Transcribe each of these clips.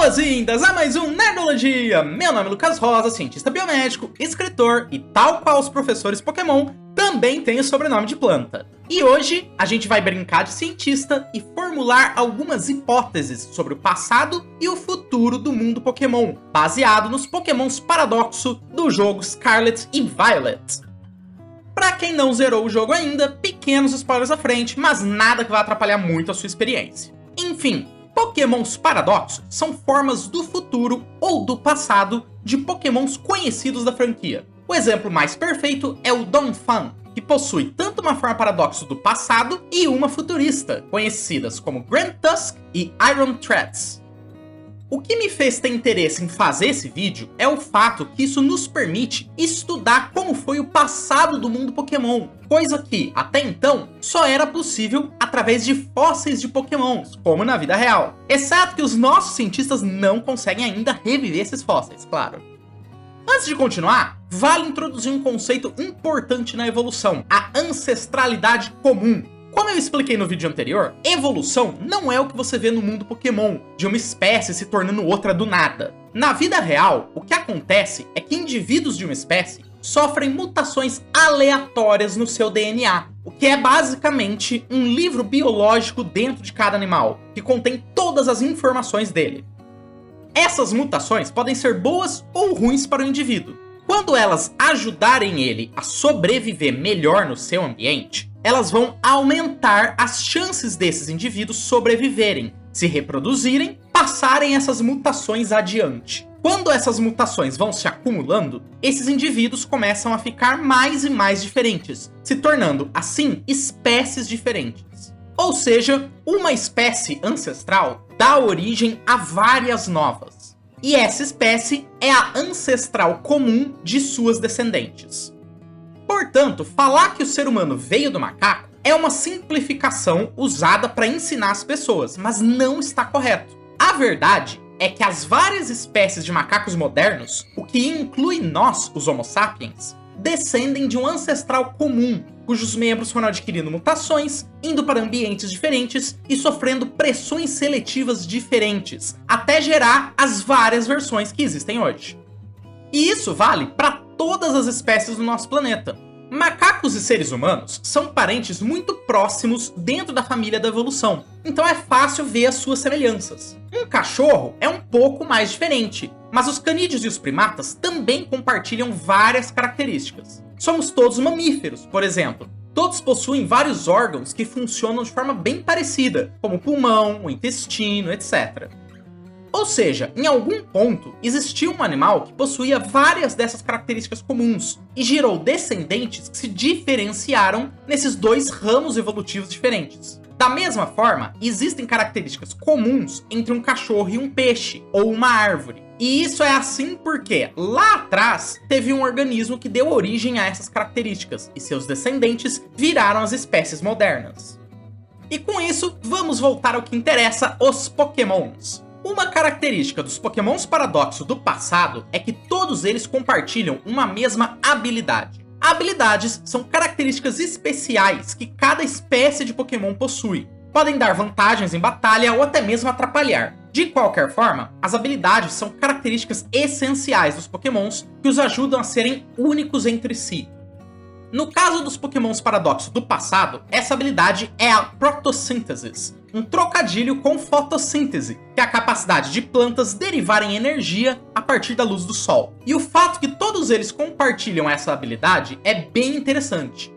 Boas-vindas a mais um Nerdologia! Meu nome é Lucas Rosa, cientista biomédico, escritor e, tal qual os professores Pokémon, também tenho sobrenome de planta. E hoje a gente vai brincar de cientista e formular algumas hipóteses sobre o passado e o futuro do mundo Pokémon, baseado nos Pokémons Paradoxo do jogo Scarlet e Violet. Pra quem não zerou o jogo ainda, pequenos spoilers à frente, mas nada que vai atrapalhar muito a sua experiência. Enfim, Pokémons Paradoxo são formas do futuro ou do passado de Pokémons conhecidos da franquia. O exemplo mais perfeito é o Donphan, que possui tanto uma forma Paradoxo do passado e uma futurista, conhecidas como Grand Tusk e Iron Threads. O que me fez ter interesse em fazer esse vídeo é o fato que isso nos permite estudar como foi o passado do mundo Pokémon, coisa que, até então, só era possível através de fósseis de Pokémons, como na vida real. Exceto que os nossos cientistas não conseguem ainda reviver esses fósseis, claro. Antes de continuar, vale introduzir um conceito importante na evolução, a ancestralidade comum. Como eu expliquei no vídeo anterior, evolução não é o que você vê no mundo Pokémon, de uma espécie se tornando outra do nada. Na vida real, o que acontece é que indivíduos de uma espécie sofrem mutações aleatórias no seu DNA, o que é basicamente um livro biológico dentro de cada animal, que contém todas as informações dele. Essas mutações podem ser boas ou ruins para o indivíduo. Quando elas ajudarem ele a sobreviver melhor no seu ambiente, elas vão aumentar as chances desses indivíduos sobreviverem, se reproduzirem, passarem essas mutações adiante. Quando essas mutações vão se acumulando, esses indivíduos começam a ficar mais e mais diferentes, se tornando, assim, espécies diferentes. Ou seja, uma espécie ancestral dá origem a várias novas. E essa espécie é a ancestral comum de suas descendentes. Portanto, falar que o ser humano veio do macaco é uma simplificação usada para ensinar as pessoas, mas não está correto. A verdade é que as várias espécies de macacos modernos, o que inclui nós, os Homo sapiens, descendem de um ancestral comum, cujos membros foram adquirindo mutações, indo para ambientes diferentes e sofrendo pressões seletivas diferentes, até gerar as várias versões que existem hoje. E isso vale para todas as espécies do nosso planeta. Macacos e seres humanos são parentes muito próximos dentro da família da evolução, então é fácil ver as suas semelhanças. Um cachorro é um pouco mais diferente, mas os canídeos e os primatas também compartilham várias características. Somos todos mamíferos, por exemplo. Todos possuem vários órgãos que funcionam de forma bem parecida, como o pulmão, o intestino, etc. Ou seja, em algum ponto, existiu um animal que possuía várias dessas características comuns e gerou descendentes que se diferenciaram nesses dois ramos evolutivos diferentes. Da mesma forma, existem características comuns entre um cachorro e um peixe, ou uma árvore. E isso é assim porque, lá atrás, teve um organismo que deu origem a essas características, e seus descendentes viraram as espécies modernas. E com isso, vamos voltar ao que interessa, os Pokémons. Uma característica dos Pokémons Paradoxo do passado é que todos eles compartilham uma mesma habilidade. Habilidades são características especiais que cada espécie de Pokémon possui. Podem dar vantagens em batalha ou até mesmo atrapalhar. De qualquer forma, as habilidades são características essenciais dos Pokémons que os ajudam a serem únicos entre si. No caso dos Pokémons Paradoxo do passado, essa habilidade é a Protossynthesis, um trocadilho com fotossíntese, que é a capacidade de plantas derivarem energia a partir da luz do sol. E o fato que todos eles compartilham essa habilidade é bem interessante.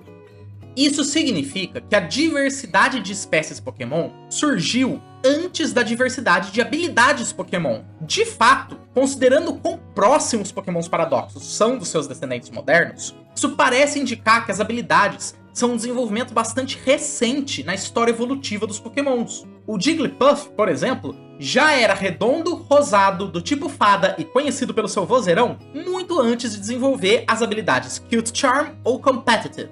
Isso significa que a diversidade de espécies Pokémon surgiu antes da diversidade de habilidades Pokémon. De fato, considerando quão próximos os Pokémons Paradoxos são dos seus descendentes modernos, isso parece indicar que as habilidades são um desenvolvimento bastante recente na história evolutiva dos Pokémons. O Jigglypuff, por exemplo, já era redondo, rosado, do tipo fada e conhecido pelo seu vozeirão muito antes de desenvolver as habilidades Cute Charm ou Competitive.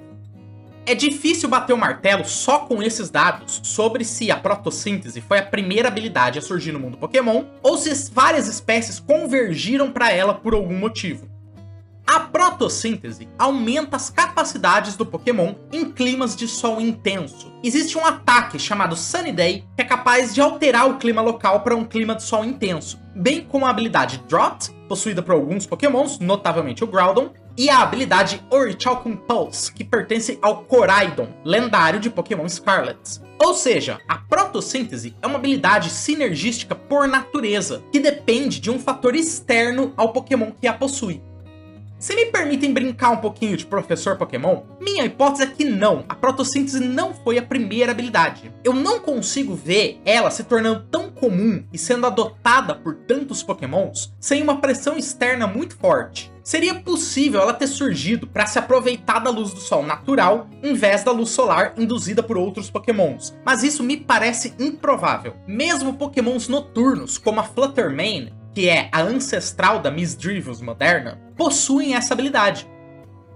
É difícil bater o martelo só com esses dados sobre se a protossíntese foi a primeira habilidade a surgir no mundo Pokémon ou se várias espécies convergiram para ela por algum motivo. A protossíntese aumenta as capacidades do Pokémon em climas de sol intenso. Existe um ataque chamado Sunny Day que é capaz de alterar o clima local para um clima de sol intenso, bem como a habilidade Drought, possuída por alguns Pokémons, notavelmente o Groudon, e a habilidade Orichalcum Pulse, que pertence ao Koraidon, lendário de Pokémon Scarlet. Ou seja, a protossíntese é uma habilidade sinergística por natureza, que depende de um fator externo ao Pokémon que a possui. Se me permitem brincar um pouquinho de Professor Pokémon, minha hipótese é que não, a protossíntese não foi a primeira habilidade. Eu não consigo ver ela se tornando tão comum e sendo adotada por tantos Pokémons sem uma pressão externa muito forte. Seria possível ela ter surgido para se aproveitar da luz do sol natural em vez da luz solar induzida por outros Pokémons, mas isso me parece improvável. Mesmo Pokémons noturnos, como a Fluttermane, que é a ancestral da Misdreavus moderna, possuem essa habilidade.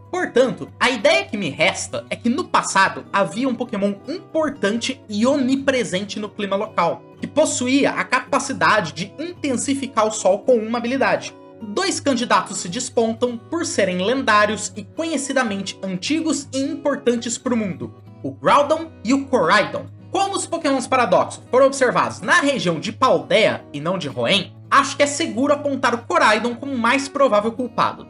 Portanto, a ideia que me resta é que no passado havia um Pokémon importante e onipresente no clima local, que possuía a capacidade de intensificar o sol com uma habilidade. Dois candidatos se despontam por serem lendários e conhecidamente antigos e importantes para o mundo, o Groudon e o Koraidon. Como os Pokémons Paradoxo foram observados na região de Paldea e não de Hoenn, acho que é seguro apontar o Koraidon como o mais provável culpado.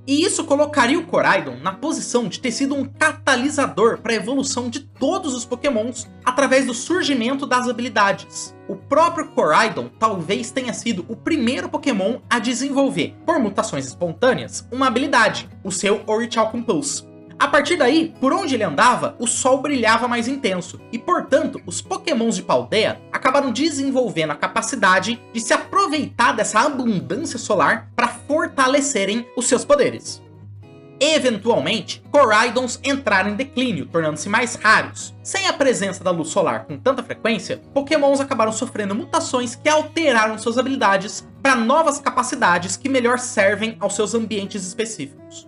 E isso colocaria o Koraidon na posição de ter sido um catalisador para a evolução de todos os Pokémons através do surgimento das habilidades. O próprio Koraidon talvez tenha sido o primeiro Pokémon a desenvolver, por mutações espontâneas, uma habilidade, o seu Orichalcum Pulse. A partir daí, por onde ele andava, o sol brilhava mais intenso, e portanto, os Pokémons de Paldea acabaram desenvolvendo a capacidade de se aproveitar dessa abundância solar para fortalecerem os seus poderes. Eventualmente, Koraidons entraram em declínio, tornando-se mais raros. Sem a presença da luz solar com tanta frequência, Pokémons acabaram sofrendo mutações que alteraram suas habilidades para novas capacidades que melhor servem aos seus ambientes específicos.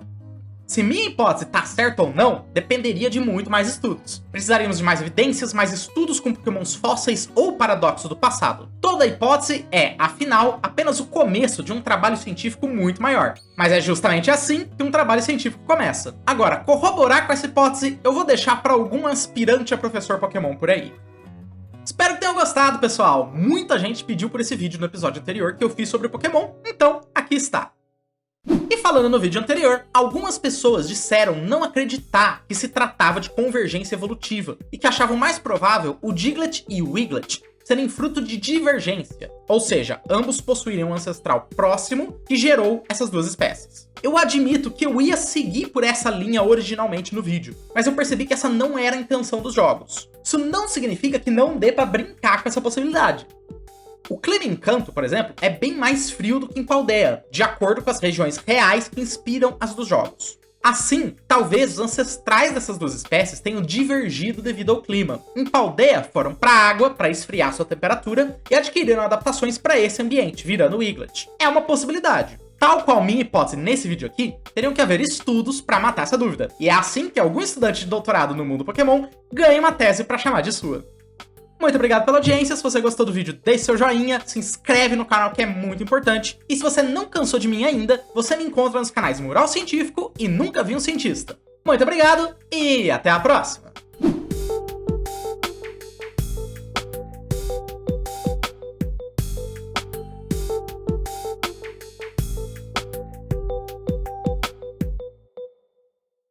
Se minha hipótese tá certa ou não, dependeria de muito mais estudos. Precisaríamos de mais evidências, mais estudos com Pokémons fósseis ou paradoxos do passado. Toda hipótese é, afinal, apenas o começo de um trabalho científico muito maior. Mas é justamente assim que um trabalho científico começa. Agora, corroborar com essa hipótese, eu vou deixar para algum aspirante a professor Pokémon por aí. Espero que tenham gostado, pessoal. Muita gente pediu por esse vídeo no episódio anterior que eu fiz sobre Pokémon, então aqui está. E falando no vídeo anterior, algumas pessoas disseram não acreditar que se tratava de convergência evolutiva e que achavam mais provável o Diglett e o Wiglett serem fruto de divergência, ou seja, ambos possuírem um ancestral próximo que gerou essas duas espécies. Eu admito que eu ia seguir por essa linha originalmente no vídeo, mas eu percebi que essa não era a intenção dos jogos. Isso não significa que não dê pra brincar com essa possibilidade. O clima em Kanto, por exemplo, é bem mais frio do que em Paldea, de acordo com as regiões reais que inspiram as dos jogos. Assim, talvez os ancestrais dessas duas espécies tenham divergido devido ao clima. Em Paldea, foram para a água para esfriar sua temperatura e adquiriram adaptações para esse ambiente, virando o Wiglett. É uma possibilidade. Tal qual minha hipótese nesse vídeo aqui, teriam que haver estudos para matar essa dúvida. E é assim que algum estudante de doutorado no mundo Pokémon ganha uma tese para chamar de sua. Muito obrigado pela audiência, se você gostou do vídeo, deixe seu joinha, se inscreve no canal que é muito importante, e se você não cansou de mim ainda, você me encontra nos canais Mural Científico e Nunca Vi um Cientista. Muito obrigado e até a próxima!